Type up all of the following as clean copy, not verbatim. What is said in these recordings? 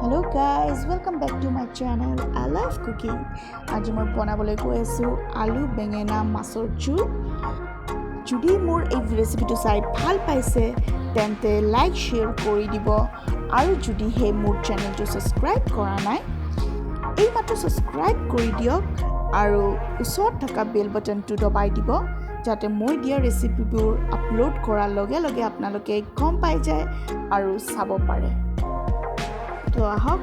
Hello guys, welcome back to my channel. I love cooking. আজি মই বনাবলৈ গৈ আছো আলু বেঙেনা মাছৰ জোল। যদি মোৰ এই ৰেচিপিটো চাই ভাল পাইছে তেন্তে লাইক শেয়াৰ কৰি দিব আৰু যদি হে মোৰ চেনেলটো সাবস্ক্ৰাইব কৰা নাই এই মাত্ৰ সাবস্ক্ৰাইব কৰি দিয়ক আৰু ওচৰত থকা বেল বাটনটো দবাই দিব যাতে মই দিয়া ৰেচিপিবোৰ আপলোড কৰাৰ লগে লগে আপোনালোকে গম পাই যায় আৰু চাব পাৰে। তো আহক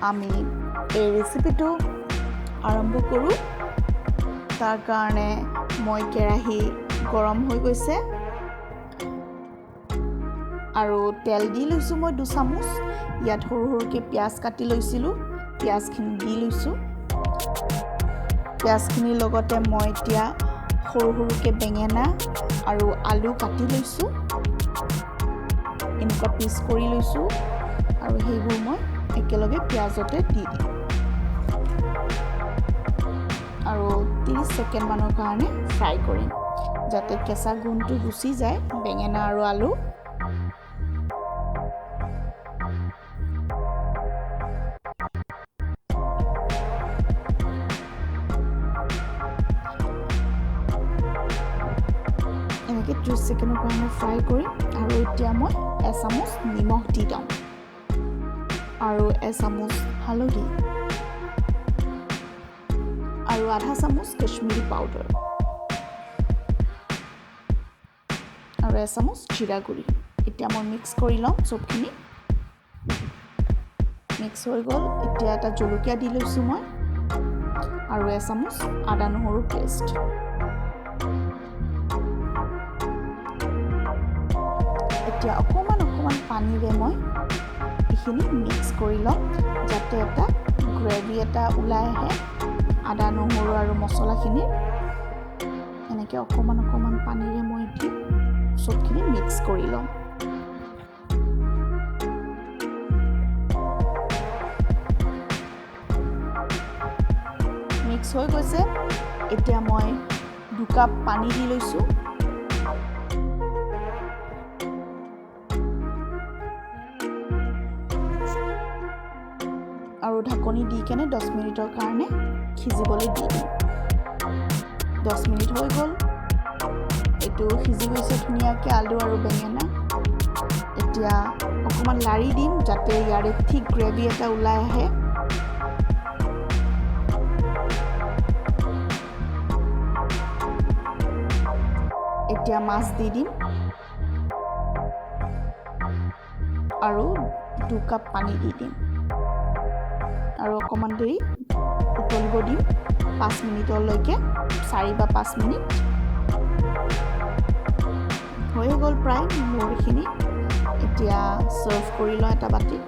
আমি এই ৰেচিপিটো আৰম্ভ কৰোঁ। তাৰ কাৰণে মই কেৰাহী গৰম হৈ গৈছে আৰু তেল দি লৈছোঁ মই 2 চামুচ। ইয়াত সৰু সৰুকৈ পিঁয়াজ কাটি লৈছিলোঁ, পিঁয়াজখিনি দি লৈছোঁ। পিঁয়াজখিনিৰ লগতে মই এতিয়া সৰু সৰুকৈ বেঙেনা আৰু আলু কাটি লৈছোঁ, এনেকুৱা পিচ কৰি লৈছোঁ আৰু সেইবোৰ মই একেলগে পিঁয়াজতে দি দিম আৰু 30 ছেকেণ্ড মানৰ কাৰণে ফ্ৰাই কৰিম যাতে কেঁচা গোন্ধটো গুচি যায় বেঙেনা আৰু আলু। এনেকৈ 30 ছেকেণ্ডৰ কাৰণে ফ্ৰাই কৰিম আৰু এতিয়া মই এচামুচ নিমখ দি দিম আৰু এচামুচ হালধি আৰু আধা চামুচ কাশ্মীৰী পাউডাৰ আৰু এচামুচ জিৰা গুড়ি। এতিয়া মই মিক্স কৰি ল'ম চবখিনি। মিক্স হৈ গ'ল। এতিয়া এটা জলকীয়া দি লৈছোঁ মই আৰু এচামুচ আদা নহৰু পেষ্ট। এতিয়া অকণমান পানীৰে মই এইখিনি মিক্স কৰি ল'ম যাতে এটা গ্ৰেভি এটা ওলাই আহে আদা নহৰু আৰু মছলাখিনিৰ। এনেকৈ অকণমান পানীৰে মই দি চবখিনি মিক্স কৰি ল'ম। মিক্স হৈ গৈছে। এতিয়া মই 2 কাপ পানী দি লৈছোঁ আৰু ঢাকনি দি কেনে 10 মিনিটৰ কাৰণে সিজিবলৈ দি দিম। 10 মিনিট হৈ গ'ল। এইটো সিজি গৈছে ধুনীয়াকৈ আলু আৰু বেঙেনা। এতিয়া অকণমান লাৰি দিম যাতে ইয়াৰে ঠিক গ্ৰেভি এটা ওলাই আহে। এতিয়া মাছ দি দিম আৰু 2 কাপ পানী দি দিম আৰু অকণমান দেৰি উতলিব দিম 5 মিনিটলৈকে। 4 বা 5 মিনিট হৈ গ'ল প্ৰায় মোৰ এইখিনি। এতিয়া চাৰ্ভ কৰি লওঁ এটা বাটিত।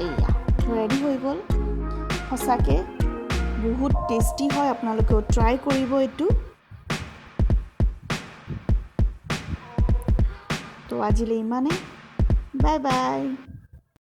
এয়া ৰেডি হৈ গ'ল। সঁচাকৈ বহুত টেষ্টি হয়, আপোনালোকেও ট্ৰাই কৰিব এইটো। তো আজিলৈ ইমানেই। Bye bye.